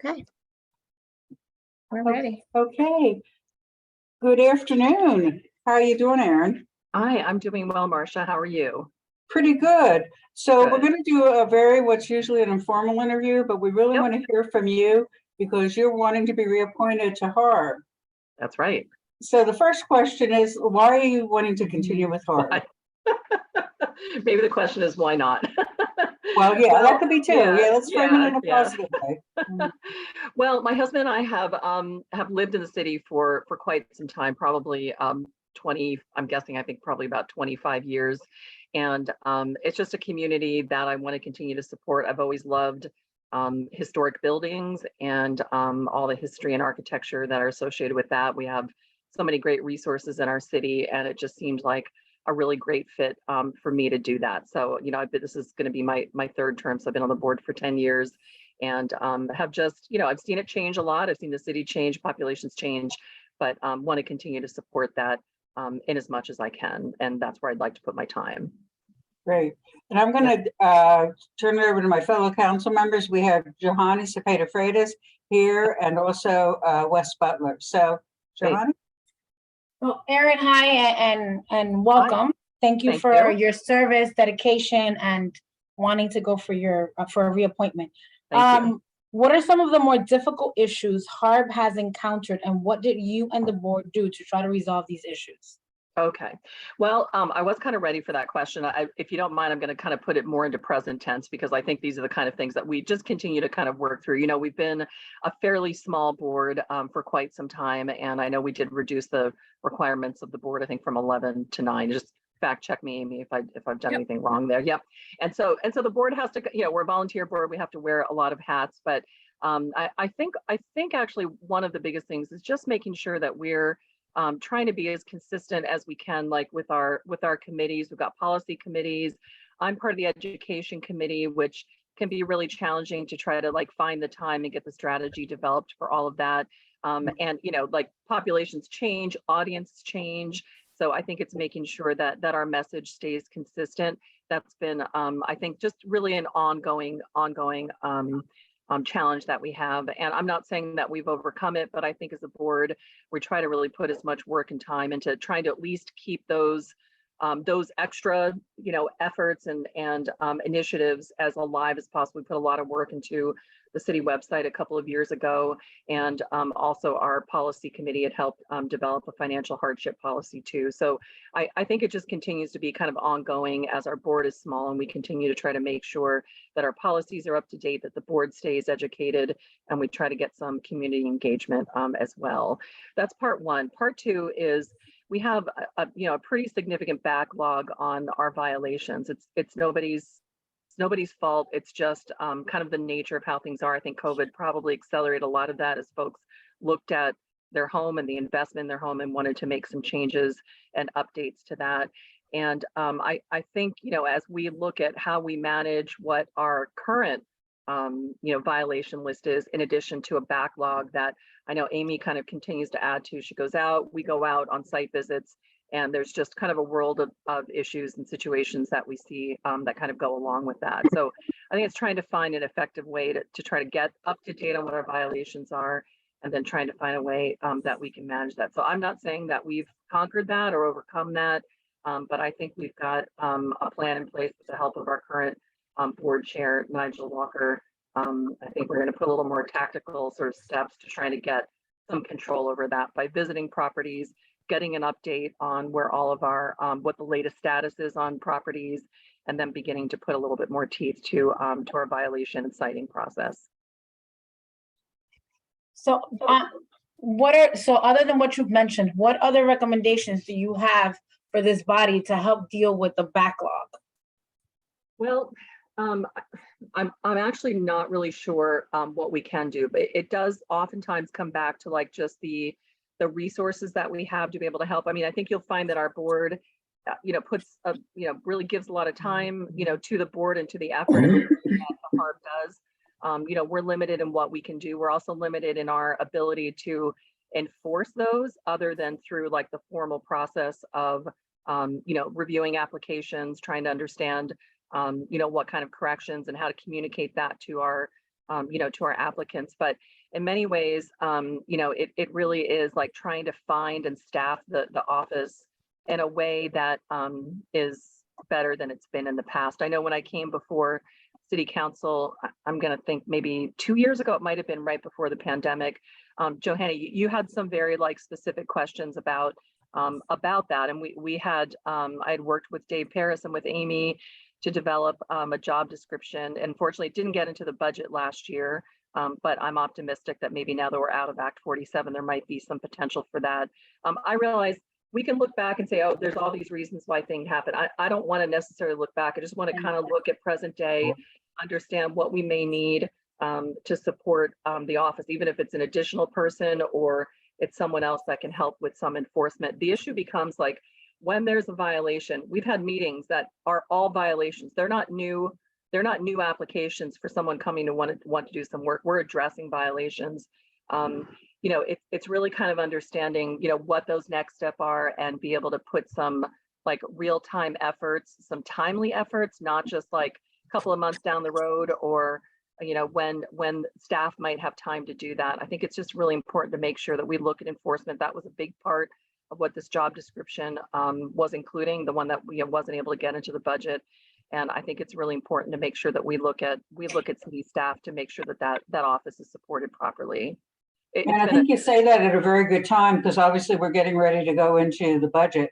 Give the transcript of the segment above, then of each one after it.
Okay, we're ready. Okay. Good afternoon. How are you doing, Erin? Hi, I'm doing well, Marcia. How are you? Pretty good. So we're Good. going to do what's usually an informal interview, but we really Yep. want to hear from you because you're wanting to be reappointed to HARB. That's right. So the first question is, why are you wanting to continue with HARB? Why? Maybe the question is why not? Well, yeah, that could be too. Yeah, let's frame it in a yeah. positive way. Well, my husband and I have lived in the city for quite some time, probably 20, I'm guessing, I think probably about 25 years. And it's just a community that I want to continue to support. I've always loved historic buildings and all the history and architecture that are associated with that. We have so many great resources in our city, and it just seemed like a really great fit for me to do that. So, this is going to be my third term. So I've been on the board for 10 years and have just, I've seen it change a lot. I've seen the city change, populations change, but want to continue to support that in as much as I can. And that's where I'd like to put my time. Great. And I'm going to turn it over to my fellow council members. We have Johanny Cepeda-Freitas here and also Wes Butler. So, Johanny? Well, Erin, hi, and welcome. Hi. Thank you Thank for you. your service, dedication, and wanting to go for your for a reappointment. Thank you. What are some of the more difficult issues HARB has encountered, and what did you and the board do to try to resolve these issues? Okay. Well, I was kind of ready for that question. If you don't mind, I'm going to kind of put it more into present tense because I think these are the kind of things that we just continue to kind of work through. We've been a fairly small board for quite some time, and I know we did reduce the requirements of the board, I think, from 11 to 9. Just fact check me, Amy, if I've done anything wrong there. Yep. And so the board has to, we're a volunteer board. We have to wear a lot of hats, but I think actually one of the biggest things is just making sure that we're trying to be as consistent as we can, like with our committees. We've got policy committees. I'm part of the education committee, which can be really challenging to try to find the time and get the strategy developed for all of that. And populations change, audience change. So I think it's making sure that our message stays consistent. That's been, I think, just really an ongoing challenge that we have. And I'm not saying that we've overcome it, but I think as a board, we try to really put as much work and time into trying to at least keep those extra, efforts and initiatives as alive as possible. We put a lot of work into the city website a couple of years ago, and also our policy committee had helped develop a financial hardship policy too. So I think it just continues to be kind of ongoing as our board is small, and we continue to try to make sure that our policies are up to date, that the board stays educated, and we try to get some community engagement as well. That's part one. Part two is we have a pretty significant backlog on our violations. It's nobody's fault. It's just kind of the nature of how things are. I think COVID probably accelerated a lot of that as folks looked at their home and the investment in their home and wanted to make some changes and updates to that. And I think, as we look at how we manage what our current violation list is, in addition to a backlog that I know Amy kind of continues to add to. She goes out, we go out on site visits, and there's just kind of a world of issues and situations that we see that kind of go along with that. So I think it's trying to find an effective way to try to get up to date on what our violations are, and then trying to find a way that we can manage that. So I'm not saying that we've conquered that or overcome that, but I think we've got a plan in place with the help of our current board chair, Nigel Walker. I think we're going to put a little more tactical sort of steps to try to get some control over that by visiting properties, getting an update on where all of our what the latest status is on properties, and then beginning to put a little bit more teeth to our violation and citing process. So other than what you've mentioned, what other recommendations do you have for this body to help deal with the backlog? Well, I'm actually not really sure what we can do, but it does oftentimes come back to just the resources that we have to be able to help. I mean, I think you'll find that our board, puts really gives a lot of time, to the board and to the effort that the HARB does. We're limited in what we can do. We're also limited in our ability to enforce those, other than through the formal process of reviewing applications, trying to understand what kind of corrections and how to communicate that to our to our applicants. But in many ways, it really is like trying to find and staff the office in a way that is better than it's been in the past. I know when I came before City Council, I'm going to think maybe 2 years ago, it might have been right before the pandemic. Johanna, you had some very specific questions about that, and we had I had worked with Dave Paris and with Amy to develop a job description. Unfortunately, it didn't get into the budget last year, but I'm optimistic that maybe now that we're out of Act 47, there might be some potential for that. I realize we can look back and say, oh, there's all these reasons why things happen. I don't want to necessarily look back. I just want to kind of look at present day, understand what we may need to support the office, even if it's an additional person or it's someone else that can help with some enforcement. The issue becomes like when there's a violation, we've had meetings that are all violations. They're not new applications for someone coming to want to do some work. We're addressing violations. It's really kind of understanding, what those next steps are and be able to put some like real-time efforts, some timely efforts, not just like a couple of months down the road or, when staff might have time to do that. I think it's just really important to make sure that we look at enforcement. That was a big part of what this job description was including, the one that we wasn't able to get into the budget. And I think it's really important to make sure that we look at city staff to make sure that office is supported properly. And I think you say that at a very good time, because obviously we're getting ready to go into the budget.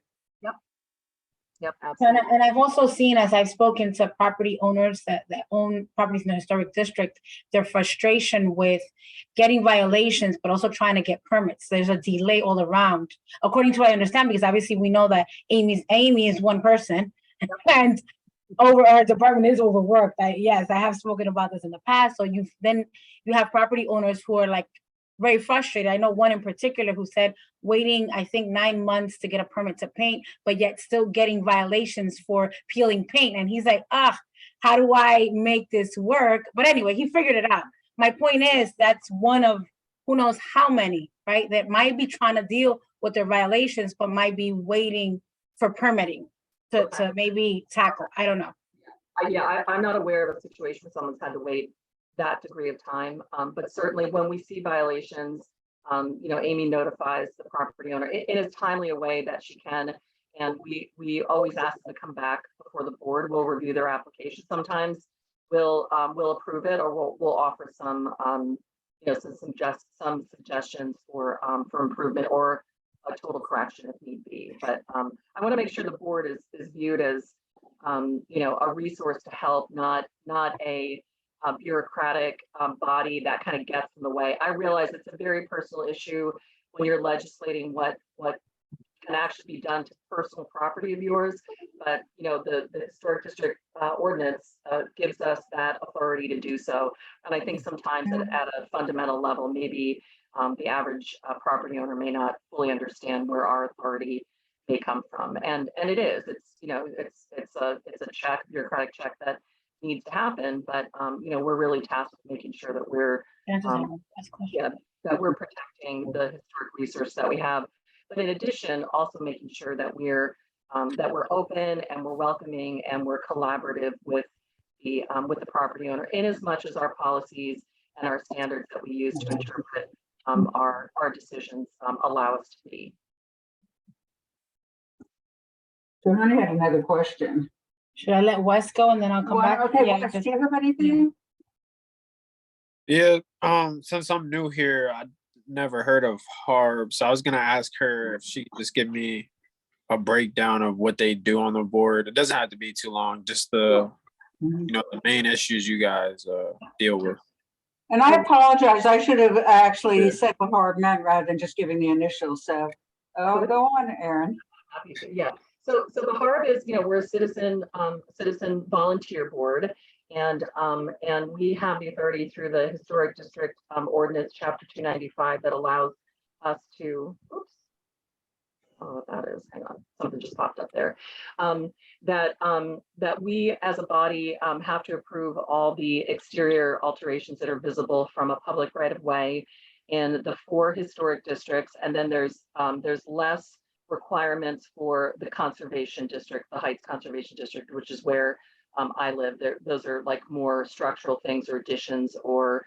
Yep, absolutely. And I've also seen, as I've spoken to property owners that own properties in the historic district, their frustration with getting violations, but also trying to get permits. There's a delay all around, according to what I understand, because obviously we know that Amy is one person, and her department is overworked. Yes, I have spoken about this in the past. So you have property owners who are like very frustrated. I know one in particular who said waiting, I think 9 months to get a permit to paint, but yet still getting violations for peeling paint. And he's like, how do I make this work? But anyway, he figured it out. My point is that's one of who knows how many, right? That might be trying to deal with their violations, but might be waiting for permitting to maybe tackle. I don't know. I'm not aware of a situation where someone's had to wait that degree of time. But certainly when we see violations, Amy notifies the property owner in as timely a way that she can. And we always ask them to come back before the board. We'll review their application. Sometimes we'll approve it, or we'll offer some some suggestions for improvement or a total correction if need be. But I want to make sure the board is viewed as a resource to help, not a bureaucratic body that kind of gets in the way. I realize it's a very personal issue when you're legislating what can actually be done to personal property of yours, but the historic district ordinance gives us that authority to do so. And I think sometimes at a fundamental level, maybe the average property owner may not fully understand where our authority may come from, and it is. It's a bureaucratic check that needs to happen, but we're really tasked with making sure that we're protecting the historic resource that we have. But in addition, also making sure that we're open and we're welcoming and we're collaborative with the property owner, in as much as our policies and our standards that we use to interpret our decisions allow us to be. So I had another question. Should I let Wes go and then I'll come back? Okay, Wes, do you have anything? Yeah, since I'm new here, I never heard of HARB, so I was gonna ask her if she could just give me a breakdown of what they do on the board. It doesn't have to be too long, just the the main issues you guys deal with. And I apologize, I should have actually said what HARB meant rather than just giving the initials. So go on, Aaron. Yeah. So the HARB is, we're a citizen volunteer board, and we have the authority through the Historic District Ordinance, Chapter 295, that allows us to. Oops. Oh, what that is. Hang on, something just popped up there. That we as a body have to approve all the exterior alterations that are visible from a public right of way in the 4 historic districts, and then there's less requirements for the conservation district, the Heights Conservation District, which is where I live. Those are like more structural things or additions or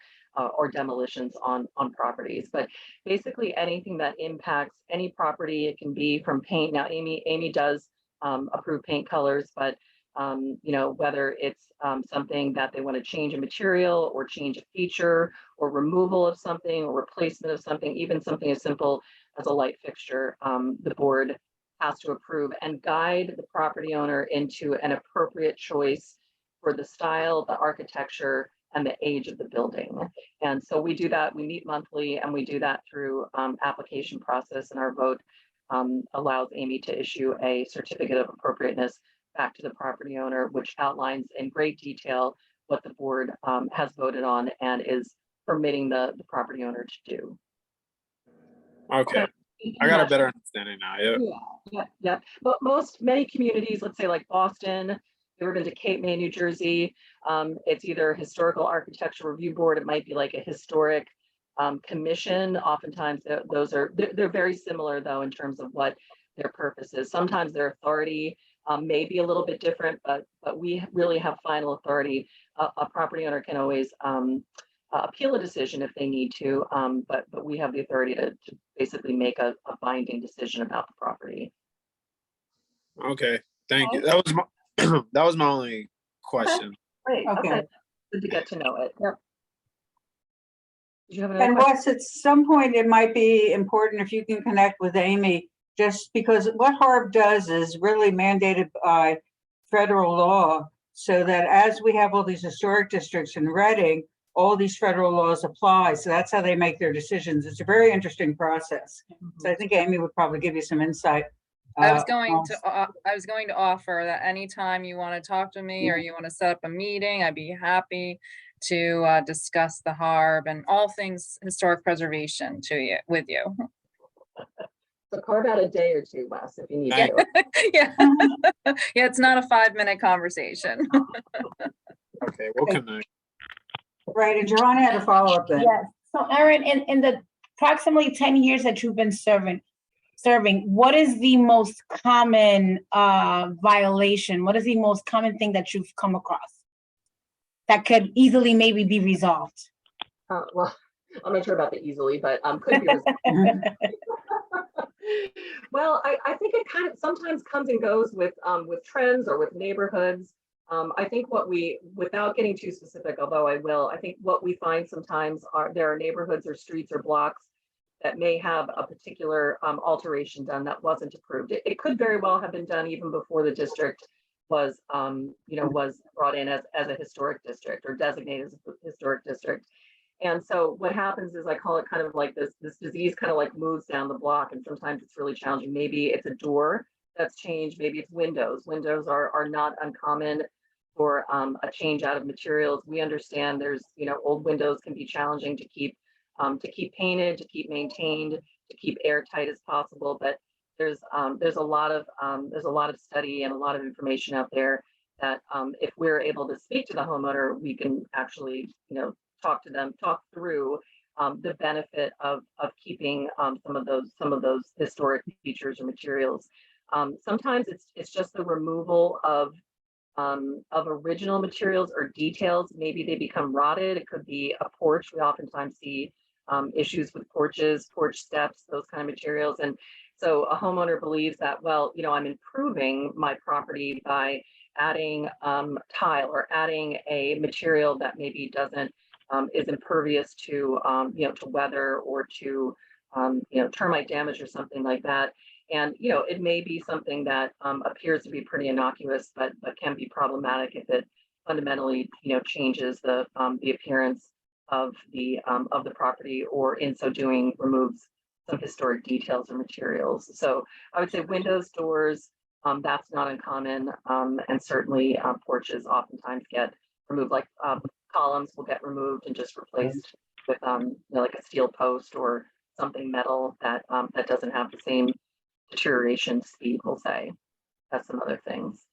demolitions on properties. But basically anything that impacts any property, it can be from paint. Now, Amy does approve paint colors, but you know, whether it's something that they want to change a material or change a feature or removal of something or replacement of something, even something as simple as a light fixture, the board has to approve and guide the property owner into an appropriate choice for the style, the architecture, and the age of the building. And so we do that, we meet monthly, and we do that through application process, and our vote allows Amy to issue a certificate of appropriateness back to the property owner, which outlines in great detail what the board has voted on and is permitting the property owner to do. Okay, I got a better understanding now. Yeah. But many communities, let's say like Boston, if you've ever been to Cape May, New Jersey, it's either a historical architecture review board, it might be like a historic commission. Oftentimes they're very similar though in terms of what their purpose is. Sometimes their authority may be a little bit different, but we really have final authority. A property owner can always appeal a decision if they need to, but we have the authority to basically make a binding decision about the property. Okay, thank you. That was my that was my only question. Great. Okay. Good to get to know it. Yep. Did you have another And question? Wes, at some point, it might be important if you can connect with Amy, just because what HARB does is really mandated by federal law, so that as we have all these historic districts in Reading, all these federal laws apply. So that's how they make their decisions. It's a very interesting process. So I think Amy would probably give you some insight. I was going to offer that anytime you want to talk to me or you want to set up a meeting, I'd be happy to discuss the HARB and all things historic preservation with you. So carve out a day or two, Wes, if you need Yeah. to. Yeah. Yeah, it's not a 5-minute conversation. Okay, we'll connect. Right, and Johanna had a follow-up then. Yes. So Erin, in the approximately 10 years that you've been serving, what is the most common violation? What is the most common thing that you've come across that could easily maybe be resolved? Well, I'm not sure about the easily, but could be resolved. Well, I think it kind of sometimes comes and goes with trends or with neighborhoods. I think without getting too specific, although I will, I think what we find sometimes there are neighborhoods or streets or blocks that may have a particular alteration done that wasn't approved. It could very well have been done even before the district was, was brought in as a historic district or designated as a historic district. And so what happens is, I call it kind of like this disease kind of like moves down the block, and sometimes it's really challenging. Maybe it's a door that's changed, maybe it's windows. Windows are not uncommon for a change out of materials. We understand there's, old windows can be challenging to keep painted, to keep maintained, to keep airtight as possible. But there's a lot of study and a lot of information out there that if we're able to speak to the homeowner, we can actually, talk through the benefit of keeping some of those historic features or materials. Sometimes it's just the removal of original materials or details. Maybe they become rotted. It could be a porch. We oftentimes see issues with porches, porch steps, those kind of materials. And so a homeowner believes that, well, I'm improving my property by adding tile or adding a material that maybe is impervious to to weather or to termite damage or something like that. And it may be something that appears to be pretty innocuous, but can be problematic if it fundamentally changes the appearance of the property, or in so doing removes some historic details or materials. So I would say windows, doors, that's not uncommon, and certainly porches oftentimes get removed. Like columns will get removed and just replaced with like a steel post or something metal that doesn't have the same deterioration speed, we'll say. That's some other things.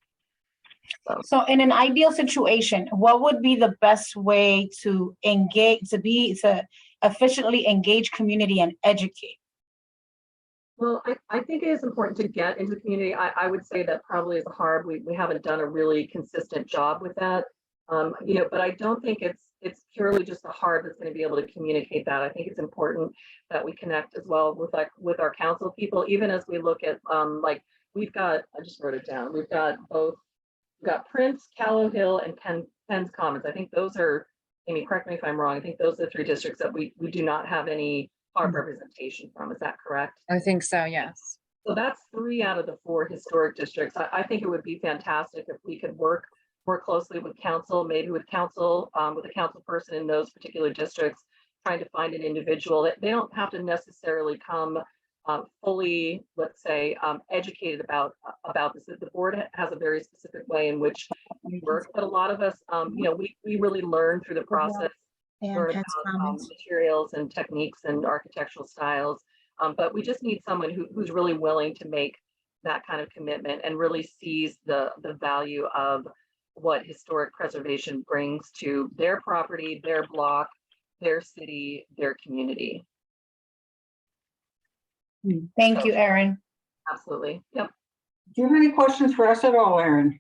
So in an ideal situation, what would be the best way to engage, to efficiently engage community and educate? Well, I think it is important to get into the community. I would say that probably as a HARB, we haven't done a really consistent job with that. But I don't think it's purely just a HARB that's going to be able to communicate that. I think it's important that we connect as well with our council people, even as we look at we've got, I just wrote it down. We've got Prince, Callow Hill, and Penn's Commons. I think those are, Amy, correct me if I'm wrong. I think those are the 3 districts that we do not have any HARB representation from. Is that correct? I think so, yes. So that's 3 out of the 4 historic districts. I think it would be fantastic if we could work more closely with council, maybe with council, with a council person in those particular districts, trying to find an individual that they don't have to necessarily come fully, let's say, educated about this. The board has a very specific way in which we work, but a lot of us, we really learn through the process, learn about materials and techniques and architectural styles. But we just need someone who's really willing to make that kind of commitment and really sees the value of what historic preservation brings to their property, their block, their city, their community. Thank you, Erin. Absolutely. Yep. Do you have any questions for us at all, Erin?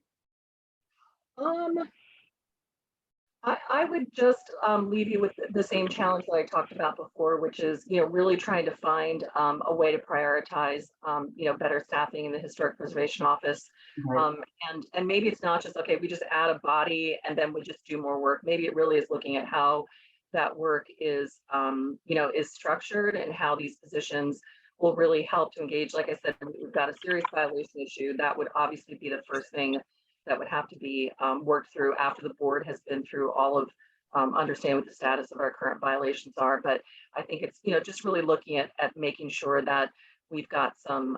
I would just leave you with the same challenge that I talked about before, which is, really trying to find a way to prioritize, better staffing in the Historic Preservation Office. Right. And maybe it's not just, okay, we just add a body and then we just do more work. Maybe it really is looking at how that work is, is structured and how these positions will really help to engage. Like I said, we've got a serious violation issue. That would obviously be the first thing that would have to be worked through after the board has been through all of understanding what the status of our current violations are. But I think it's, just really looking at making sure that we've got some,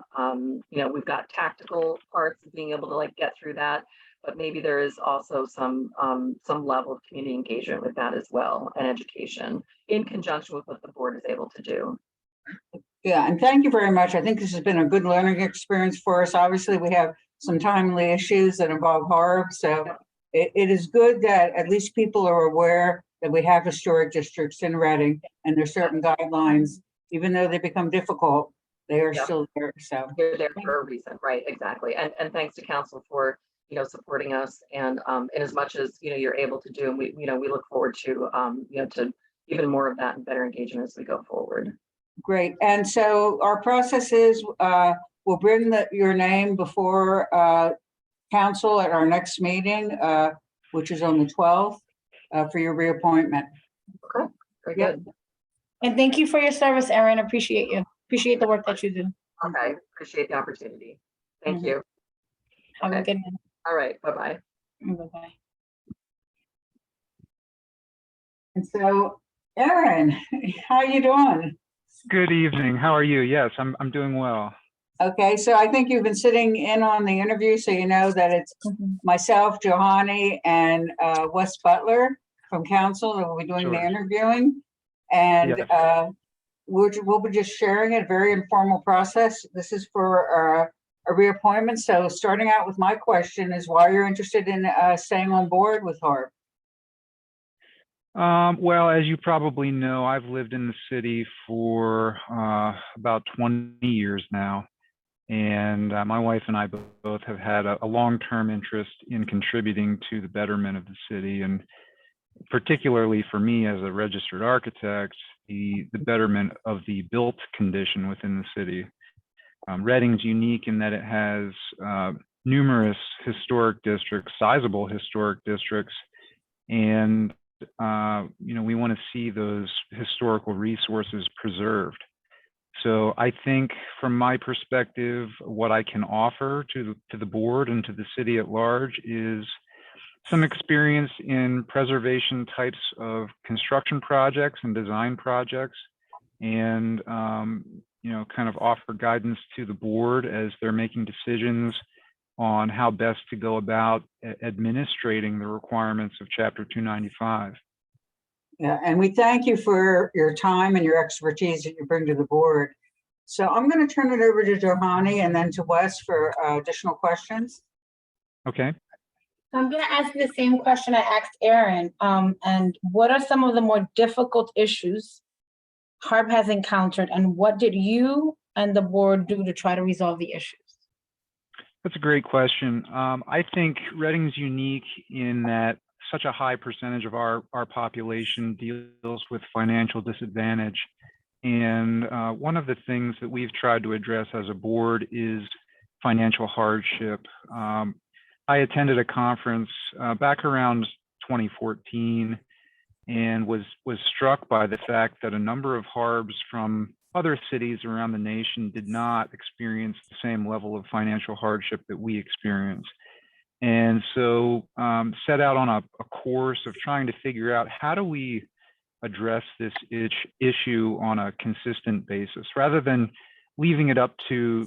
we've got tactical parts of being able to get through that, but maybe there is also some level of community engagement with that as well, and education in conjunction with what the board is able to do. Yeah, and thank you very much. I think this has been a good learning experience for us. Obviously, we have some timely issues that involve HARB, so it is good that at least people are aware that we have historic districts in Reading and there's certain guidelines, even though they become difficult, they are still there. So they're there for a reason, right? Exactly. And thanks to council for supporting us, and as much as you're able to do, and we look forward to to even more of that and better engagement as we go forward. Great. And so our process is we'll bring your name before council at our next meeting, which is on the 12th, for your reappointment. Okay, very good. And thank you for your service, Erin. Appreciate you. Appreciate the work that you do. Okay, appreciate the opportunity. Thank you. Have a good night. All right, bye-bye. Bye-bye. And so, Erin, how you doing? Good evening. How are you? Yes, I'm doing well. Okay, so I think you've been sitting in on the interview, so you know that it's myself, Johanny, and Wes Butler from council that will be doing the interviewing. And we'll be just sharing it, a very informal process. This is for a reappointment. So starting out with my question is why you're interested in staying on board with HARB. Well, as you probably know, I've lived in the city for about 20 years now. And my wife and I both have had a long-term interest in contributing to the betterment of the city. And particularly for me as a registered architect, the betterment of the built condition within the city. Reading's unique in that it has numerous historic districts, sizable historic districts, and we want to see those historical resources preserved. So I think from my perspective, what I can offer to the board and to the city at large is some experience in preservation types of construction projects and design projects, and kind of offer guidance to the board as they're making decisions on how best to go about administrating the requirements of Chapter 295. Yeah, and we thank you for your time and your expertise that you bring to the board. So I'm going to turn it over to Johanny and then to Wes for additional questions. Okay. I'm going to ask you the same question I asked Erin. And what are some of the more difficult issues HARB has encountered, and what did you and the board do to try to resolve the issues? That's a great question. I think Reading's unique in that such a high percentage of our population deals with financial disadvantage. And one of the things that we've tried to address as a board is financial hardship. I attended a conference back around 2014 and was struck by the fact that a number of HARBs from other cities around the nation did not experience the same level of financial hardship that we experience. And so set out on a course of trying to figure out how do we address this issue on a consistent basis, rather than leaving it up to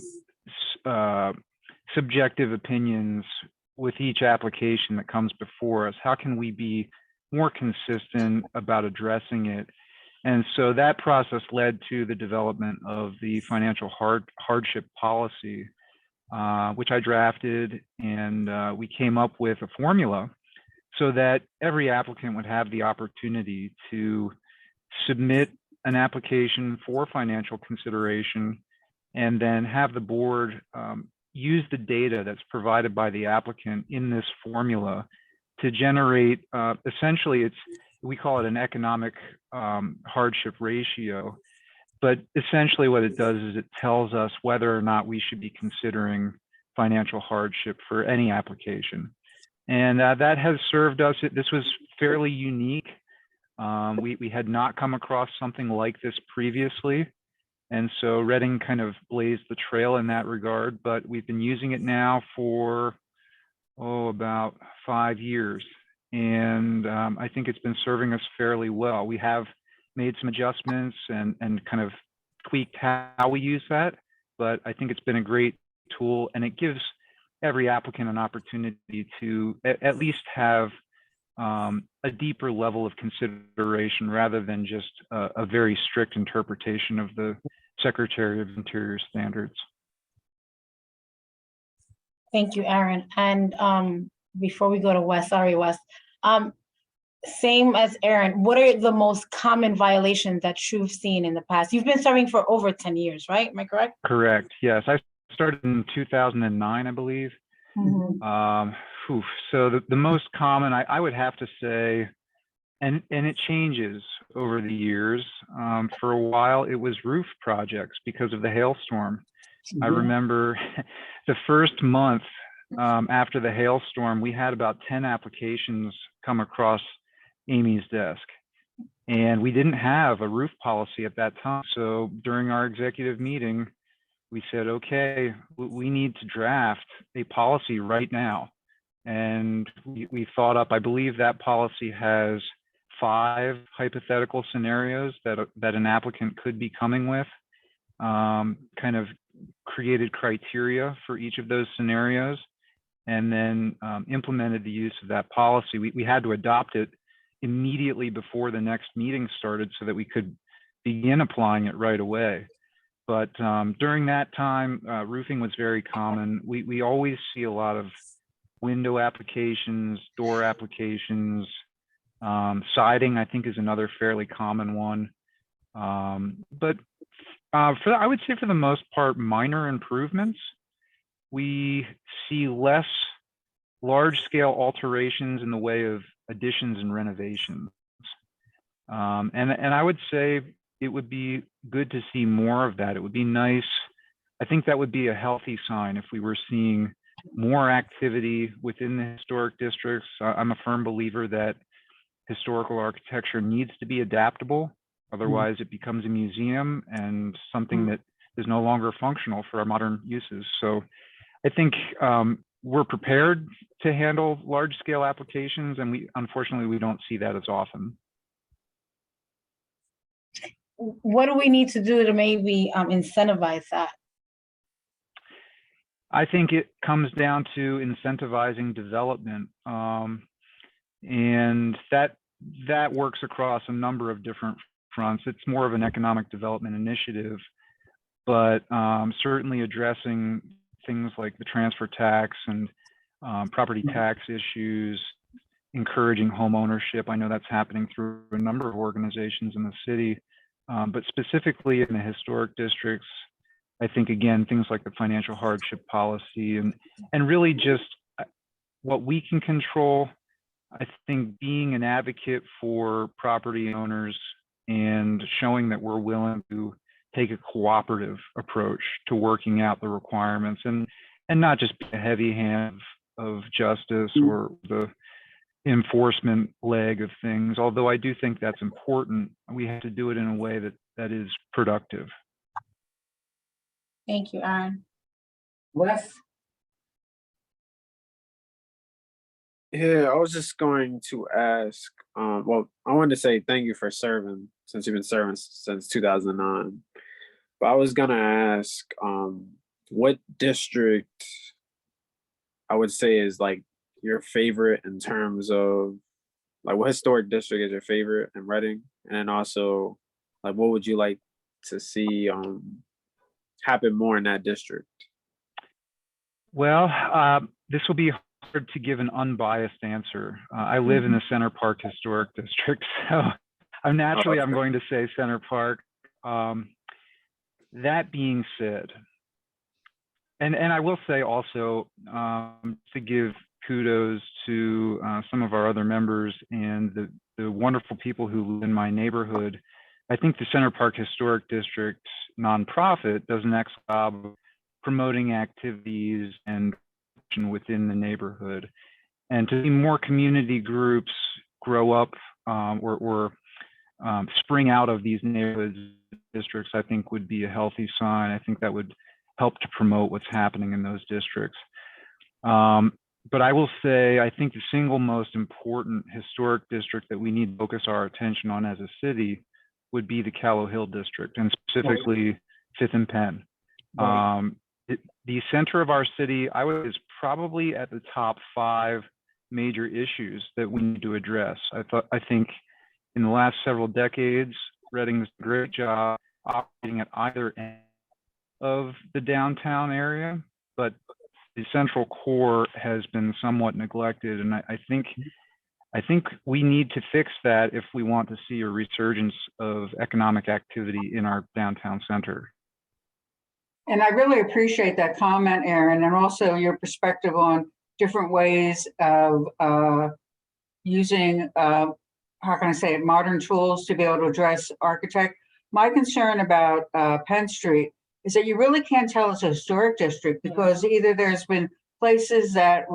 subjective opinions with each application that comes before us. How can we be more consistent about addressing it? And so that process led to the development of the financial hardship policy, which I drafted, and we came up with a formula so that every applicant would have the opportunity to submit an application for financial consideration and then have the board use the data that's provided by the applicant in this formula to generate, essentially we call it an economic hardship ratio, but essentially what it does is it tells us whether or not we should be considering financial hardship for any application. And that has served us. This was fairly unique. We had not come across something like this previously. And so Reading kind of blazed the trail in that regard, but we've been using it now for, about 5 years. And I think it's been serving us fairly well. We have made some adjustments and kind of tweaked how we use that, but I think it's been a great tool, and it gives every applicant an opportunity to at least have a deeper level of consideration rather than just a very strict interpretation of the Secretary of Interior standards. Thank you, Aaron. And before we go to Wes, sorry, Wes, same as Aaron, what are the most common violations that you've seen in the past? You've been serving for over 10 years, right? Am I correct? Correct. Yes, I started in 2009, I believe. Mm-hmm. So the most common, I would have to say, and it changes over the years. For a while, it was roof projects because of the hailstorm. I remember the first month after the hailstorm, we had about 10 applications come across Amy's desk, and we didn't have a roof policy at that time. So during our executive meeting, we said, okay, we need to draft a policy right now. And we thought up, I believe that policy has 5 hypothetical scenarios that an applicant could be coming with, kind of created criteria for each of those scenarios, and then implemented the use of that policy. We had to adopt it immediately before the next meeting started so that we could begin applying it right away. But during that time, roofing was very common. We always see a lot of window applications, door applications, siding, I think, is another fairly common one. But I would say for the most part, minor improvements. We see less large-scale alterations in the way of additions and renovations. And I would say it would be good to see more of that. It would be nice. I think that would be a healthy sign if we were seeing more activity within the historic districts. I'm a firm believer that historical architecture needs to be adaptable. Otherwise, it becomes a museum and something that is no longer functional for our modern uses. So I think we're prepared to handle large-scale applications, and unfortunately, we don't see that as often. What do we need to do to maybe incentivize that? I think it comes down to incentivizing development, and that works across a number of different fronts. It's more of an economic development initiative, but certainly addressing things like the transfer tax and property tax issues, encouraging home ownership. I know that's happening through a number of organizations in the city, but specifically in the historic districts, I think, again, things like the financial hardship policy and really just what we can control. I think being an advocate for property owners and showing that we're willing to take a cooperative approach to working out the requirements and not just be a heavy hand of justice or the enforcement leg of things. Although I do think that's important, we have to do it in a way that is productive. Thank you, Aaron. Wes? Yeah, I was just going to ask, well, I wanted to say thank you for serving since you've been serving since 2009. But I was gonna ask, what district I would say is like your favorite in terms of like what historic district is your favorite in Reading? And then also like what would you like to see happen more in that district? Well, this will be hard to give an unbiased answer. I live in the Center Park Historic District, so I'm going to say Center Park. That being said, and I will say also to give kudos to some of our other members and the wonderful people who live in my neighborhood. I think the Center Park Historic District nonprofit does an excellent job of promoting activities and within the neighborhood, and to see more community groups grow up or spring out of these neighborhoods districts, I think would be a healthy sign. I think that would help to promote what's happening in those districts. But I will say, I think the single most important historic district that we need to focus our attention on as a city would be the Callow Hill district, and specifically Fifth and Penn. The center of our city, I would, is probably at the top 5 major issues that we need to address. I think in the last several decades, Reading's done a great job operating at either end of the downtown area, but the central core has been somewhat neglected, and I think we need to fix that if we want to see a resurgence of economic activity in our downtown center. And I really appreciate that comment, Aaron, and also your perspective on different ways of using, how can I say it, modern tools to be able to address architect. My concern about Penn Street is that you really can't tell it's a historic district because either there's been places that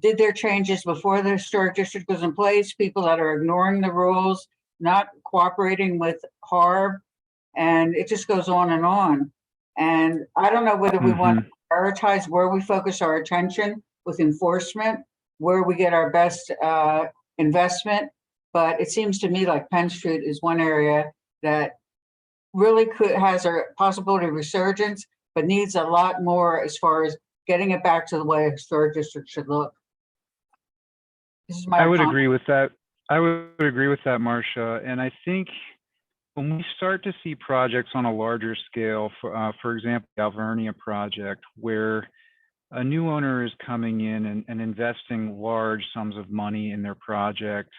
did their changes before the historic district was in place, people that are ignoring the rules, not cooperating with HARB, and it just goes on and on. And I don't know whether we want to prioritize where we focus our attention with enforcement, where we get our best investment. But it seems to me like Penn Street is one area that really has a possibility of resurgence, but needs a lot more as far as getting it back to the way a historic district should look. This is my I would agree with that. I would agree with that, Marcia. And I think when we start to see projects on a larger scale, for example, the Alvernia project, where a new owner is coming in and investing large sums of money in their project,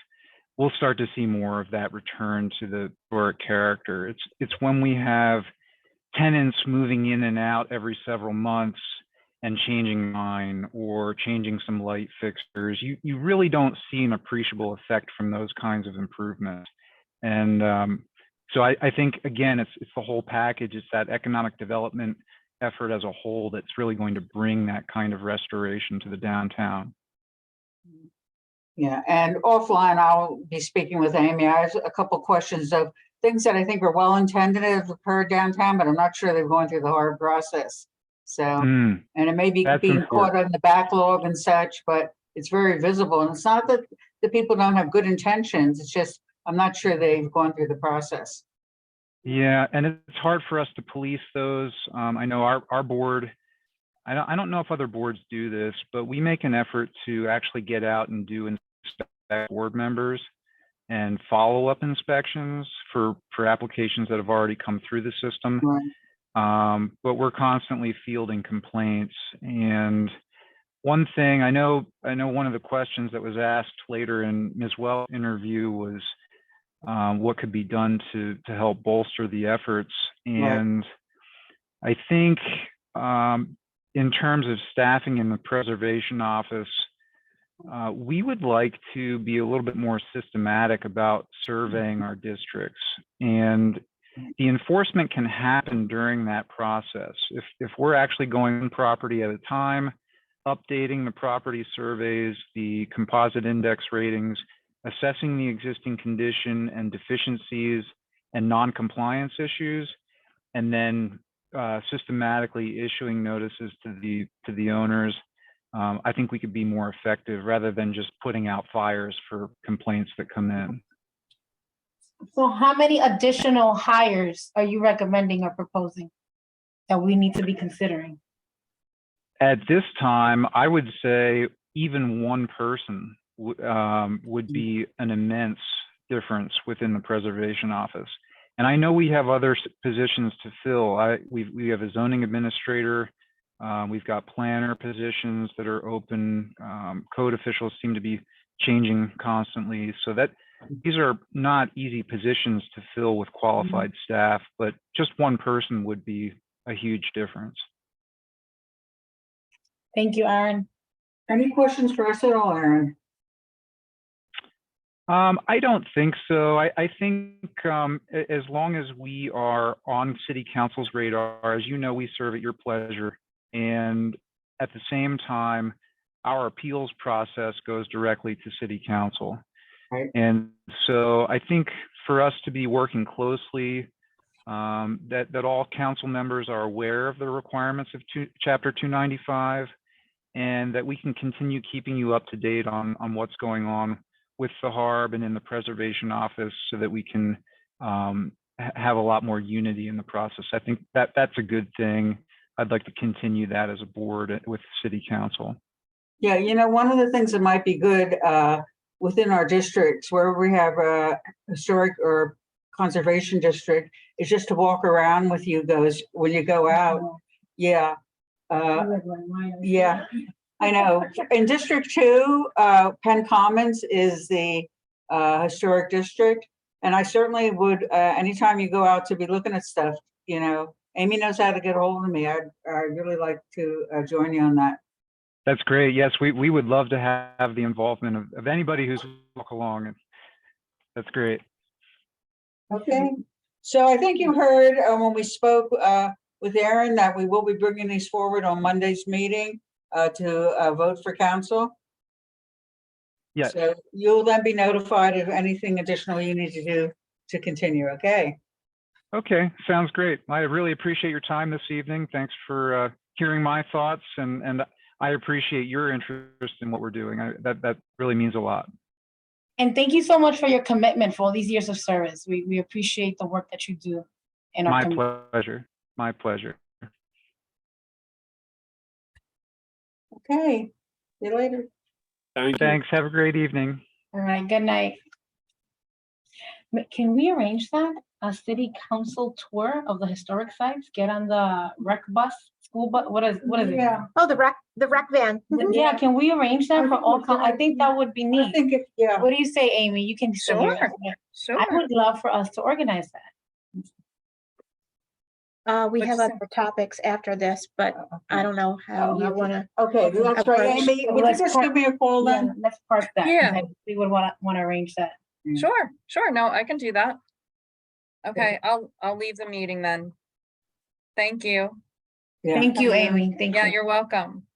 we'll start to see more of that return to the historic character. It's when we have tenants moving in and out every several months and changing mine or changing some light fixtures, you really don't see an appreciable effect from those kinds of improvements. And so I think, again, it's the whole package. It's that economic development effort as a whole that's really going to bring that kind of restoration to the downtown. Yeah, and offline, I'll be speaking with Amy. I have a couple questions of things that I think are well-intended have occurred downtown, but I'm not sure they've gone through the hard process. So, and it may be being caught in the backlog and such, but it's very visible. And it's not that the people don't have good intentions. It's just, I'm not sure they've gone through the process. Yeah, and it's hard for us to police those. I know our board, I don't know if other boards do this, but we make an effort to actually get out and do inspect board members and follow-up inspections for applications that have already come through the system. Right. But we're constantly fielding complaints. And one thing I know one of the questions that was asked later in Ms. Wells' interview was what could be done to help bolster the efforts. And I think in terms of staffing in the preservation office, we would like to be a little bit more systematic about surveying our districts, and the enforcement can happen during that process. If we're actually going one property at a time, updating the property surveys, the composite index ratings, assessing the existing condition and deficiencies and non-compliance issues, and then systematically issuing notices to the owners, I think we could be more effective rather than just putting out fires for complaints that come in. So how many additional hires are you recommending or proposing that we need to be considering? At this time, I would say even one person would be an immense difference within the preservation office. And I know we have other positions to fill. We have a zoning administrator. We've got planner positions that are open. Code officials seem to be changing constantly. So that these are not easy positions to fill with qualified staff, but just one person would be a huge difference. Thank you, Aaron. Any questions for us at all, Aaron? I don't think so. I think as long as we are on City Council's radar, as you know, we serve at your pleasure. And at the same time, our appeals process goes directly to City Council. Right. And so I think for us to be working closely, that all council members are aware of the requirements of Chapter 295, and that we can continue keeping you up to date on what's going on with the HARB and in the preservation office, so that we can have a lot more unity in the process. I think that's a good thing. I'd like to continue that as a board with City Council. Yeah, you know, one of the things that might be good within our districts where we have a historic or conservation district is just to walk around with you guys when you go out. Yeah. Yeah, I know. In District 2, Penn Commons is the historic district. And I certainly would, anytime you go out to be looking at stuff, you know, Amy knows how to get a hold of me. I'd really like to join you on that. That's great. Yes, we would love to have the involvement of anybody who's walk along. That's great. Okay. So I think you heard when we spoke with Aaron that we will be bringing these forward on Monday's meeting to vote for council. Yes. So you'll then be notified of anything additional you need to do to continue, okay? Okay, sounds great. I really appreciate your time this evening. Thanks for hearing my thoughts, and I appreciate your interest in what we're doing. That really means a lot. And thank you so much for your commitment for all these years of service. We appreciate the work that you do in our community. My pleasure. My pleasure. Okay, see you later. Thanks. Have a great evening. All right, good night. Can we arrange that? A city council tour of the historic sites? Get on the rec bus, school bus, what is it? Yeah. Oh, the rec van. Mhm. Yeah, can we arrange that for all? I think that would be I neat. think if, yeah. What do you say, Amy? You can still hear us. Sure. I would love for us to organize that. We What's have the- other topics after this, but I don't know how you want to. Okay, that's right, Amy. Would you Let's just park- give me a call Yeah, then? let's park that. 'cause Yeah. We would want to arrange that. Sure. No, I can do that. Okay, I'll leave the meeting then. Thank you. Yeah. Thank you, Amy. Thank Yeah, you. you're welcome.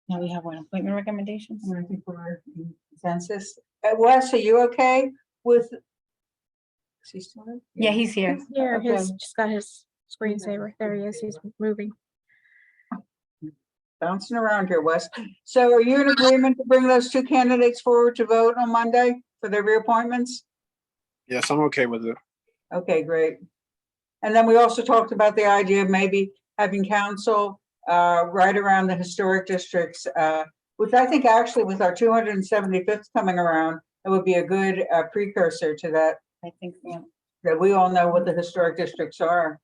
Now we have one appointment recommendations. I think we're in consensus. Wes, are you okay with? Is he still there? Yeah, he's here. Here, Okay. just got his screensaver. There he is. He's moving. Bouncing around here, Wes. So are you in agreement to bring those two candidates forward to vote on Monday for their reappointments? Yes, I'm okay with it. Okay, great. And then we also talked about the idea of maybe having council right around the historic districts, which I think actually with our 275th coming around, it would be a good precursor to that, I think so. that we all know what the historic districts are.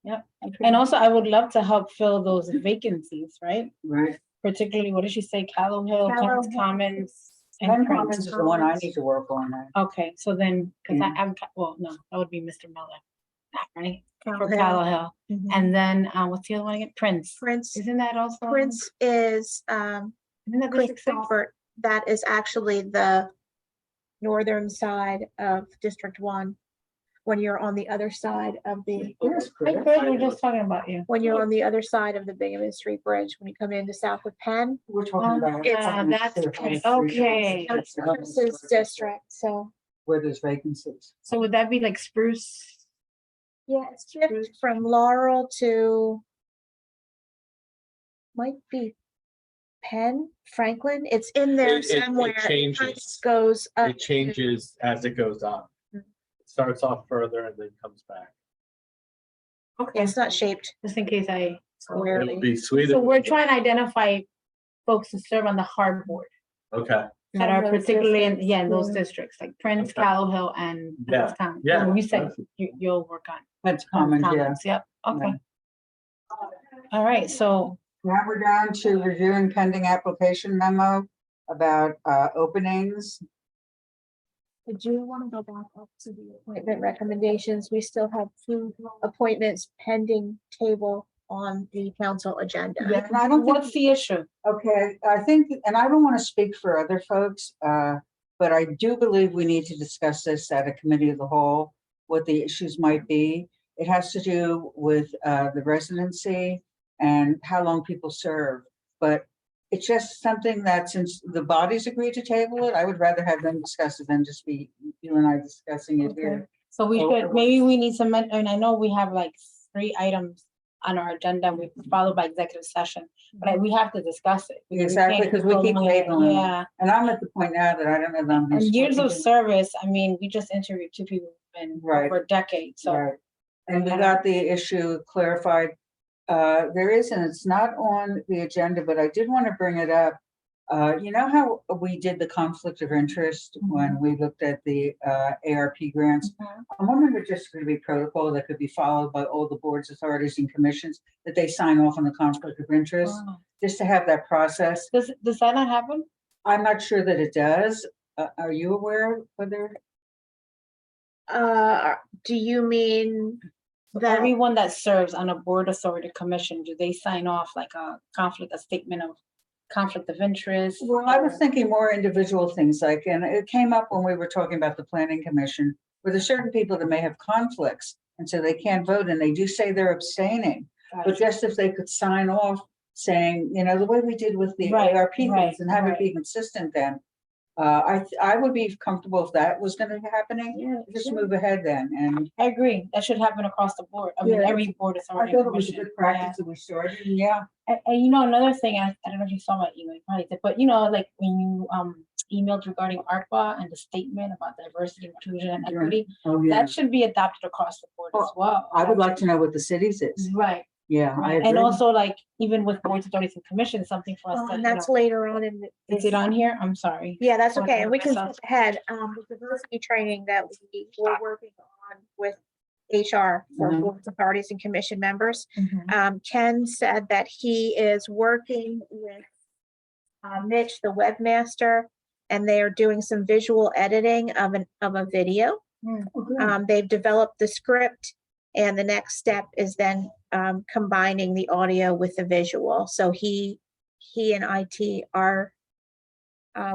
Yep. And also I would love to help fill those vacancies, right? Right. Particularly, what did she say? Callow Hill, Callow Clarence Hill. Commons, Penn Prince. Commons is the one I need to work on. Okay, so then, because Yeah. well, no, that would be Mr. Miller, right? For Hill. Callow Hill. Mhm. And then, what's the other one again? Prince. Prince, Isn't that also? Prince is, Isn't that Quick District 6? Comfort. That is actually the northern side of District 1. When you're on the other side of the, Hi, Chris, we're just talking about you. when you're on the other side of the Bingham Street Bridge, when you come into Southwood Penn. We're talking about. That's Prince. Okay. That's Prince's district, so, Where there's vacancies. So would that be like Spruce? yeah, it's shift from Laurel to might be Penn, Franklin, it's in there It somewhere. changes. Kind of Goes up. It changes as it goes up. Mhm. It starts off further and then comes back. Okay, It's not shaped just in case I. It'll squarely. be sweet. So we're trying to identify folks to serve on the hard board Okay, that From are those particularly in, districts, yeah, in those yeah. districts, like Prince, Okay. Callow Hill, and. Yeah, Prince Commons. yeah. So you said you'll work on. That's Commons, yeah. Yep, okay. All right, so, Now we're down to reviewing pending application memo about openings. Did you want to go back up to the appointment recommendations? We still have 2 appointments pending table on the council agenda. Yeah, and I don't think, what's the issue? okay, I think, and I don't want to speak for other folks, but I do believe we need to discuss this at a committee of the whole, what the issues might be. It has to do with the residency and how long people serve. But it's just something that since the bodies agreed to table it, I would rather have them discuss it than just be you and I discussing it here. So we Oh, should, maybe we need some, and I know we have like 3 items on our agenda, we followed by executive session, but we have to discuss it. We Exactly, can't 'cause we keep prolong it. tabling it. Yeah, And I'm at the point now that I don't know that I'm. and years of supposed to- service, I mean, we just interviewed 2 people who've been Right. over decades, so. Right. And we got the issue clarified. There is, and it's not on the agenda, but I did want to bring it up. You know how we did the conflict of interest when we looked at the ARP grants? Mhm. I'm wondering if it's just going to be protocol that could be followed by all the boards, authorities, and commissions, that they sign off on the conflict of interest, Wow. just to have that process. Does that not happen? I'm not sure that it does. Are you aware of whether? Do you mean that? Everyone that serves on a board, authority, commission, do they sign off like a statement of conflict of interest? Well, I was or- thinking more individual things like, and it came up when we were talking about the planning commission, where there's certain people that may have conflicts, and so they can't vote, and they do say they're abstaining. But just if they could sign off saying, you know, the way we did with the Right, ARP things right, and have it right. be consistent then. I would be comfortable if that was gonna be happening, Yeah, just sure. move ahead then, and I agree, that should happen across the board, I mean, Yeah, every board I authority. thought and it was a commission. good practice that we started, and yeah. And you know, another thing, I don't know if you saw my email, you probably did, but you know, like when you emailed regarding ARPA and the statement about diversity, inclusion and Yeah. equity, Oh, yeah, that should be adopted across the board as well. I would like to know what the cities is, Right, yeah, I right, agree. and also like, even with boards, authorities and commissions, something for us Well, to, and you that's know, later on in the. is it on here? I'm sorry. Yeah, that's Oh, okay, and we can myself. skip ahead, the diversity training that we were working on with HR for Mhm. boards, authorities and commission members. Mhm. Ken said that he is working with Mitch, the webmaster, and they are doing some visual editing of a video. They've developed the script, and the next step is then combining the audio with the visual. So he and IT are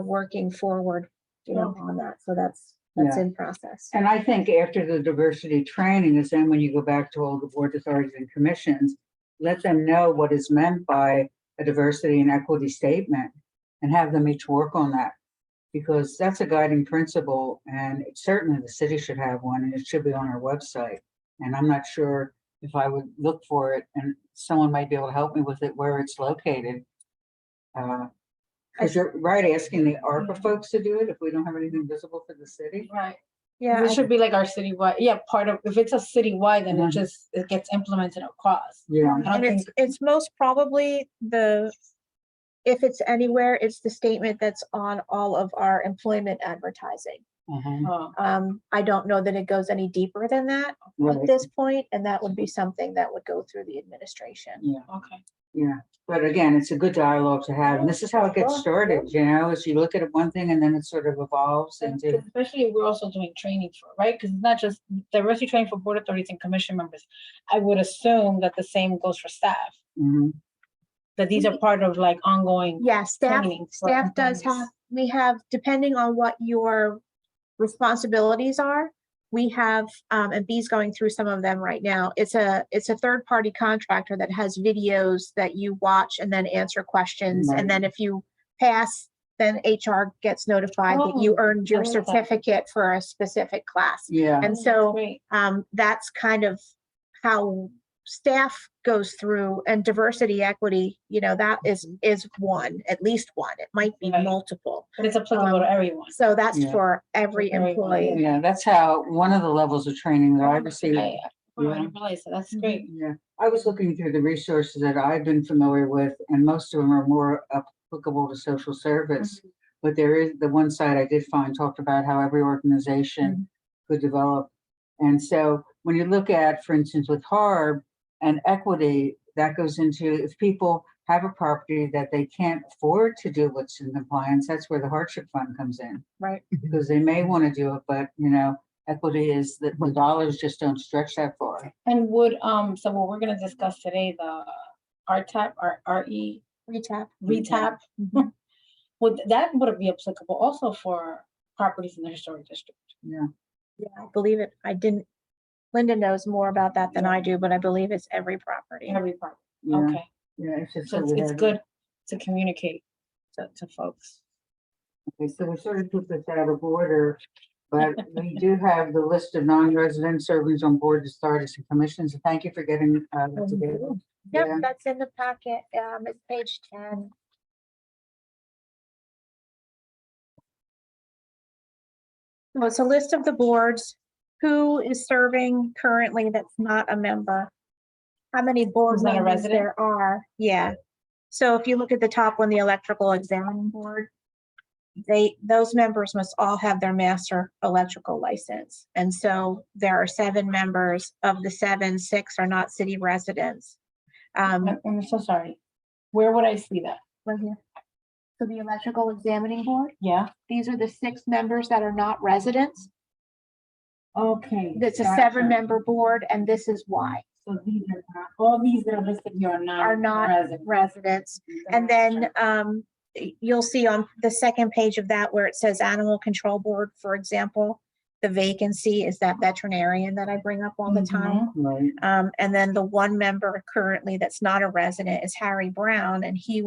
working forward, you know, on that. So that's Yeah. in process. And I think after the diversity training is then when you go back to all the board authorities and commissions, let them know what is meant by a diversity and equity statement and have them each work on that. Because that's a guiding principle, and certainly the city should have one, and it should be on our website. And I'm not sure if I would look for it, and someone might be able to help me with it, where it's located. Because you're right, asking the ARPA folks to do it if we don't have anything visible for the city. Right. Yeah, It should be like our citywide, yeah, part of, if it's a citywide, then Mhm. it gets implemented across. Yeah. I don't and think, it's most probably if it's anywhere, it's the statement that's on all of our employment advertising. I don't know that it goes any deeper than that at Right. this point, and that would be something that would go through the administration. Yeah. okay. Yeah, but again, it's a good dialogue to have, and this is how it gets started, you know, as you look at one thing and then it sort of evolves into. Especially if we're also doing training for, right? Because it's not just diversity training for board authorities and commission members. I would assume that the same goes for staff, Mhm. that these are part of like ongoing Yeah, staff training. for does employees. have, we have, depending on what your responsibilities are, we have, and B's going through some of them right now. It's a third-party contractor that has videos that you watch and then answer questions. Right. And then if you pass, then HR gets notified that you Oh, earned your I like that. certificate for a specific class. Yeah, And Oh, so, great. that's kind of how staff goes through, and diversity, equity, you know, that is one, at least one. It might be Right. multiple. But it's applicable to everyone. So that's Yeah. for every everyone, employee. yeah, that's how, one of the levels of training that I received. I Yeah. didn't realize that. That's great. Yeah, I was looking through the resources that I've been familiar with, and most of them are more applicable to social service. But there is, the one side I did find talked about how every organization could develop. And so when you look at, for instance, with HARB and equity, that goes into, if people have a property that they can't afford to do what's in compliance, that's where the hardship fund comes in. Right. Because they may want to do it, but you know, equity is that the dollars just don't stretch that far. And would, so what we're gonna discuss today, the RTAP, or RE, Retap. RETAP, would be applicable also for properties in the historic district? Yeah. Yeah, I believe it. I didn't, Linda knows more about that than I do, but I believe it's every property. Every property, Yeah. okay. Yeah, it's just. So so we it's have- good to communicate to folks. Okay, so we sort of took this out of order, but we do have the list of non-resident servings on board, authorities and commissions. And thank you for getting that together. Yep, Yeah. that's in the packet. It's page 10. So it's a list of the boards, who is serving currently that's not a member, how many board Who's not a members resident? there are. Yeah. So if you look at the top one, the electrical examining board, those members must all have their master electrical license. And so there are 7 members. Of the 7, 6 are not city residents. I'm so sorry. Where would I see that? Right here. So the electrical examining board, Yeah, these are the 6 members that are not residents. okay. It's a gotcha. 7-member board, and this is why. So these are not, all these that are listed here are not resident. Residents. And then you'll see on the second page of that where it says animal control board, for example, the vacancy is that veterinarian that I bring up all the time. Right. And then the 1 member currently that's not a resident is Harry Brown, and he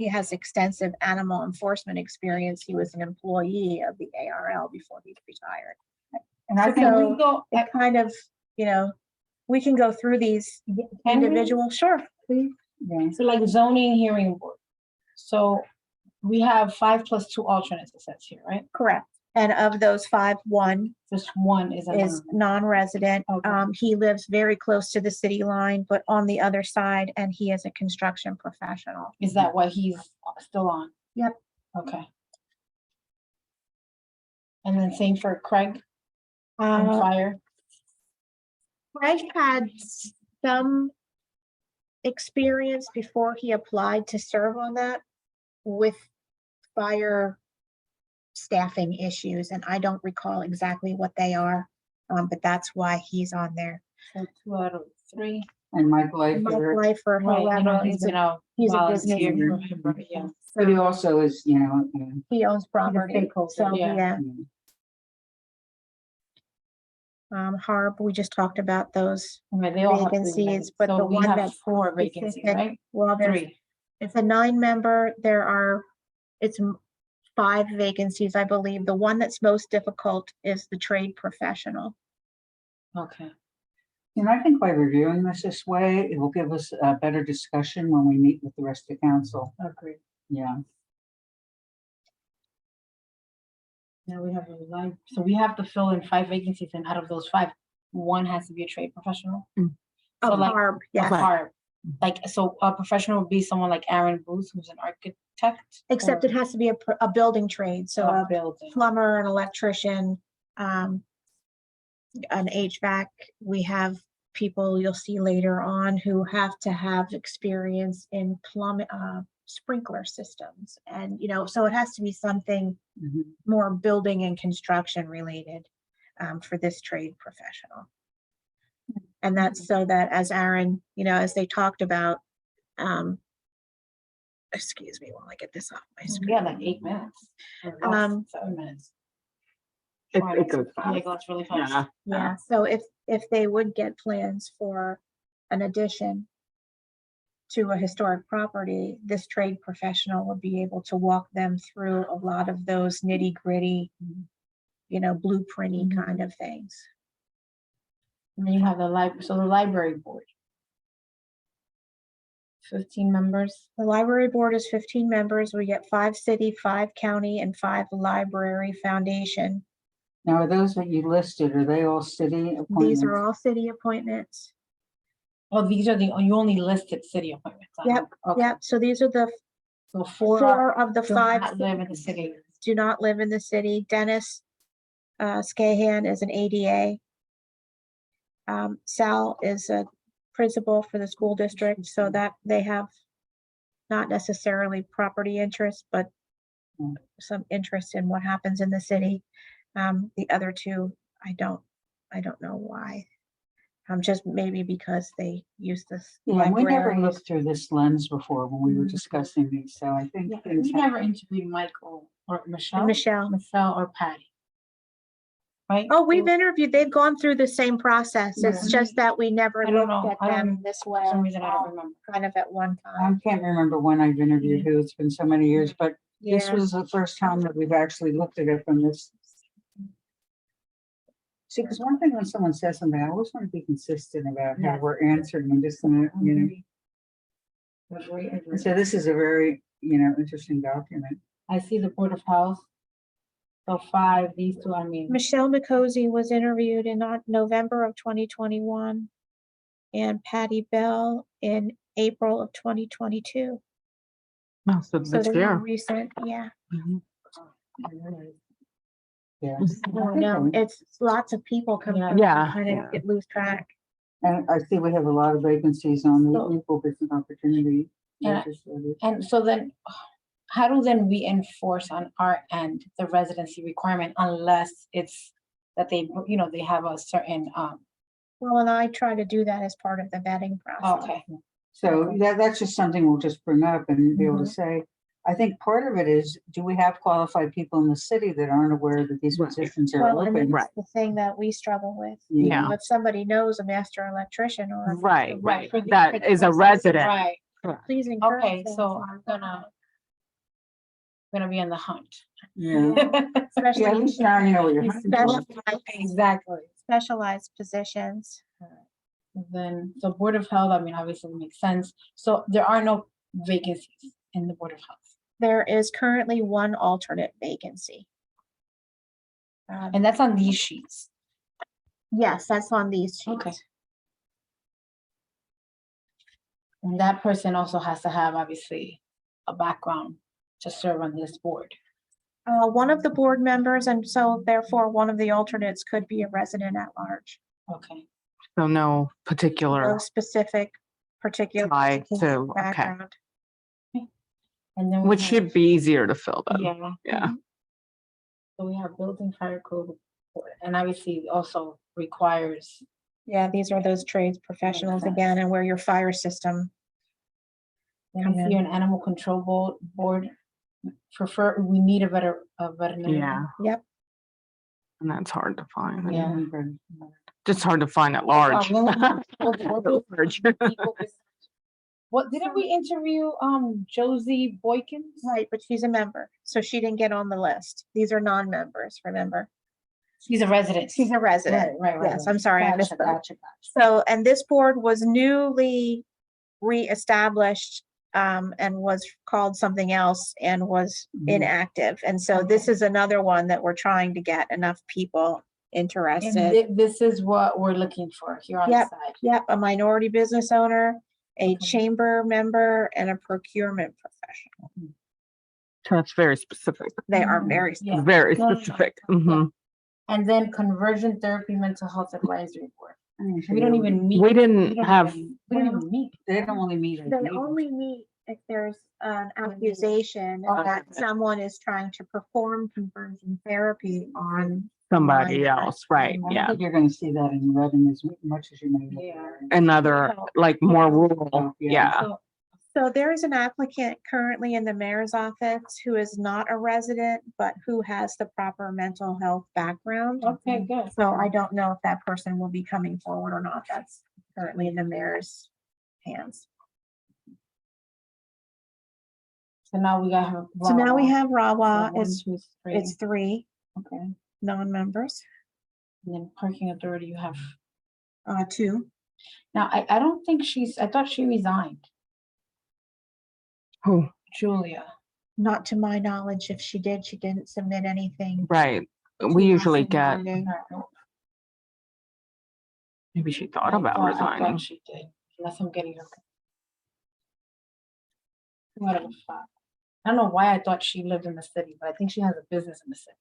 has extensive animal enforcement experience. He was an employee of the ARL before he retired. And I So think we go, it kind of, you know, we can go through these can we? individual, sure, please. Yeah. So like zoning hearing board. So we have 5 + 2 alternates, it says here, right? Correct. And of those 5, 1 Just one is is non-resident. Okay. He lives very close to the city line, but on the other side, and he is a construction professional. Is that why he's still on? Yep. Okay. And then same for Craig on fire. Craig had some experience before he applied to serve on that with fire staffing issues, and I don't recall exactly what they are, but that's why he's on there. So 2 out of 3. And Mike Mike Lifer, Lifer, Right, I know however, he's been a he's a volunteer business forever, yeah. but he also is, you know. he owns property, stakeholder, so yeah. yeah. Harb, we just talked about those. Okay, they all have 3 Vacancies, members. but So the we one have that's 4 vacancies, specific- right? Well, there's 3. it's a 9-member, it's 5 vacancies, I believe. The one that's most difficult is the trade professional. Okay. And I think by reviewing this way, it will give us a better discussion when we meet with the rest of the council. Agreed. Yeah. Now we have a line, so we have to fill in 5 vacancies, and out of those 5, 1 has to be a trade professional. So like Harb, yes. Harb, like, so a professional would be someone like Aaron Booth, who's an architect. Except it has to be a building trade, so a a building. plumber, an electrician, an HVAC. We have people you'll see later on who have to have experience in sprinkler systems. And, so it has to be something more building and construction related for this trade professional. And that's so that as Aaron, as they talked about, excuse me while I get this off my screen. Yeah, like 8 minutes. Or less, 7 minutes. It goes Yeah, fast. it goes really fast. Yeah, so if they would get plans for an addition to a historic property, this trade professional would be able to walk them through a lot of those nitty gritty, blueprinty kind of things. And then you have the library board. 15 members. The library board is 15 members. We get 5 city, 5 county, and 5 library foundation. Now, are those that you listed, are they all city appointments? These are all city appointments. Oh, these are you only listed city appointments. Yep, Okay. Yep, so these are the So 4 of the do 5 not live in the city. do not live in the city. Dennis Scahan is an ADA. Sal is a principal for the school district, so that they have not necessarily property interest, but some interest in what happens in the city. The other 2, I don't know why. Just maybe because they use this Yeah, we never library. looked through this lens before when we were discussing these, so I think. Yeah, things we have- never interviewed Michael or Michelle. Michelle. Michelle or Patty. Right? Oh, we've interviewed, they've gone through the same process. It's Yeah. just that we never I don't looked know. at I don't- them this way. For some reason, I don't remember. Kind of at one I time. can't remember when I've interviewed who, it's been so many years, but this Yeah. was the first time that we've actually looked at it from this. See, because one thing when someone says something, I always want to be consistent about how Yeah. we're answering and just, Agree. and so this is a very, interesting document. I see the Board of Health. So 5, these 2, Michelle McCosey was interviewed in November of 2021 and Patty Bell in April of 2022. Oh, so So this they were year. recent, yeah. Yeah. No, it's lots of people coming. up, Yeah, Kind yeah. of get lose track. And I see we have a lot of vacancies on the So- equal business opportunity. Yeah. legislative. And so then, how do then we enforce on our end the residency requirement unless it's that they, they have a certain, Well, and I try to do that as part of the vetting process. okay. So that's just something we'll just bring up and be able to Mhm. say, I think part of it is, do we have qualified people in the city that aren't aware that these Right. positions are Well, and open? that's the thing that we struggle with. Yeah. If somebody knows a master electrician or. a Right, Right. for the- That for the is a person, resident. Right, Please encourage okay, them so to- I'm gonna be on the hunt. Yeah, yeah, at Especially least now you know what you're in hunting for. Exactly. specialized positions. Then, so Board of Health, obviously it makes sense. So there are no vacancies in the Board of Health. There is currently 1 alternate vacancy. And that's on these sheets. Yes, that's on these sheets. Okay. And that person also has to have, obviously, a background to serve on this board. One of the board members, and so therefore one of the alternates could be a resident at large. Okay. So no No particular specific particular tie to, okay, background. And then we which have- should be easier to fill then. Yeah. Yeah. So we have building fire code, and obviously also requires, Yeah, these are those trades professionals sense. again, and where your fire system. we come see in. an animal control board. We need a veterinarian. Yeah. Yep. And that's hard to find. Yeah. Just hard to find at large. We'll- Large. What, didn't we interview, Josie Boykins? Right, but she's a member, so she didn't get on the list. These are non-members, remember? She's a resident. She's a resident. Right. Yes, I'm sorry, I Gotcha, misspoke. gotcha. So, and this board was newly reestablished and was called something else and was Mhm. inactive. And so this is another one that we're trying to get enough people And interested. this is what we're looking for here on the Yep. side. Yep, a minority business owner, a Okay. chamber member, and a procurement professional. That's very specific. They are Mhm. very, Yeah. Very No, no, no. specific. Yeah. Mhm. And then conversion therapy mental health advisory board. We don't even meet. We didn't have, We don't even meet. They don't only meet. at They meetings. only meet if there's an accusation that someone is trying to perform conversion therapy on somebody Mine. else, right, I don't yeah. think you're gonna see that in Reading as much as you may. Yeah. Another, like more rural, Oh, yeah. yeah. So there is an applicant currently in the mayor's office who is not a resident, but who has the proper mental health background. Okay, good. So I don't know if that person will be coming forward or not. That's currently in the mayor's hands. So now we got her. So now we have So Rawa, one, it's, two, three. it's 3 Okay. non-members, And then parking authority, you have. 2. Now, I don't think I thought she resigned. Who, Julia. Not to my knowledge. If she did, she didn't submit anything. right, to we us usually in get, writing. maybe she thought I about thought resigning. she did, unless I'm getting her. Whatever, fuck. I don't know why I thought she lived in the city, but I think she has a business in the city.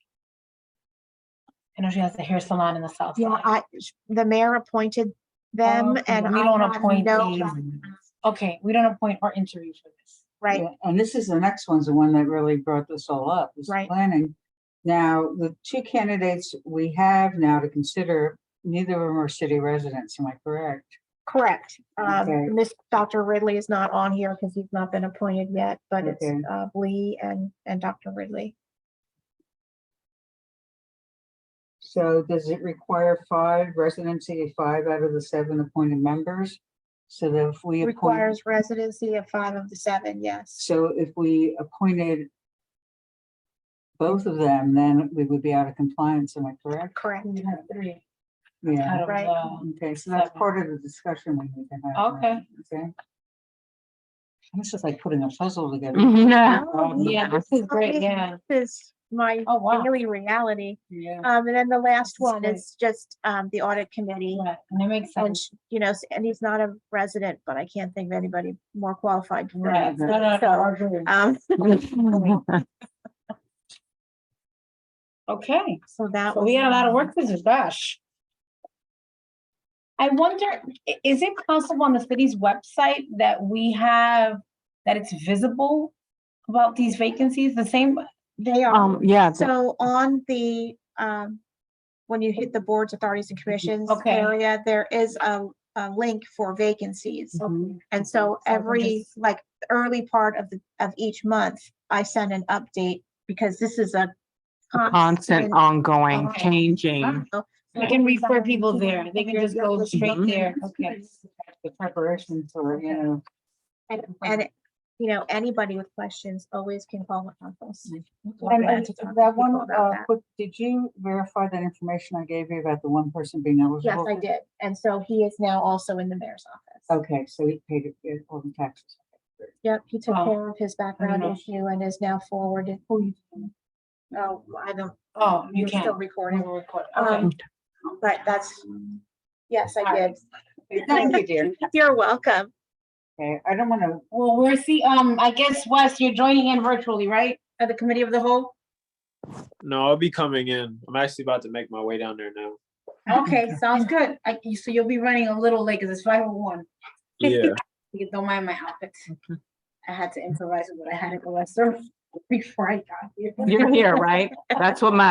I know she has a hair salon in the south Yeah, side. the mayor appointed them Okay, and we I don't had appoint no these. background. Okay, we don't appoint or interview for this. Right, Yeah, and this is the next one's the one that really brought this all up, is Right. planning. Now, the 2 candidates we have now to consider, neither of them are city residents, am I correct? correct. Okay. Dr. Ridley is not on here because he's not been appointed yet, but it's Okay. Lee and Dr. Ridley. So does it require 5 residency, 5 out of the 7 appointed members? So that if we appoint, Requires residency of 5 of the 7, yes. so if we appointed both of them, then we would be out of compliance, am I correct? Correct. We have 3. Yeah, out of Right. the- okay, so that's 7. part of the discussion we need to have. Okay. Okay. This is like putting a puzzle together. Yeah. Yeah, this is great, yeah. This is my Oh, wow. daily reality. Yeah. And then the last This is one great. is just the audit committee. Right, and it makes And, sense. and he's not a resident, but I can't think of anybody more qualified. for Right. that. No, no, no, So, I agree. Okay, so that so was. we had a lot of work to do, gosh. I wonder, is it possible on the city's website that we have, that it's visible about these vacancies, the same? They are. Yeah, So on the, when you hit the boards, authorities and commissions Okay. area, there is a link for vacancies. And so every, like, early part of each month, I send an update because this is a constant, ongoing, Okay. changing. I can refer people there, they can just go straight Mhm. there, okay. The preparation for, you know. And, anybody with questions always can call the office. We're And glad to talk to that one, people about that. quick, did you verify that information I gave you about the one person being Yes, eligible? I did. And so he is now also in the mayor's office. Okay, so he paid all the taxes. Yep, he took Oh, care of his background know. issue and is now forwarded. Oh, I don't, Oh, you you're still can. recording. Okay. But that's, yes, I did. Thank you, dear. You're welcome. Okay, I don't wanna, Well, we're I guess, Wes, you're joining in virtually, right? At the committee of the whole? No, I'll be coming in. I'm actually about to make my way down there now. Okay, sounds good. So you'll be running a little late because it's 5:01. Yeah. You don't mind my outfits. I had to improvise with what I had at the Western before I got here. You're here, right? That's what matters.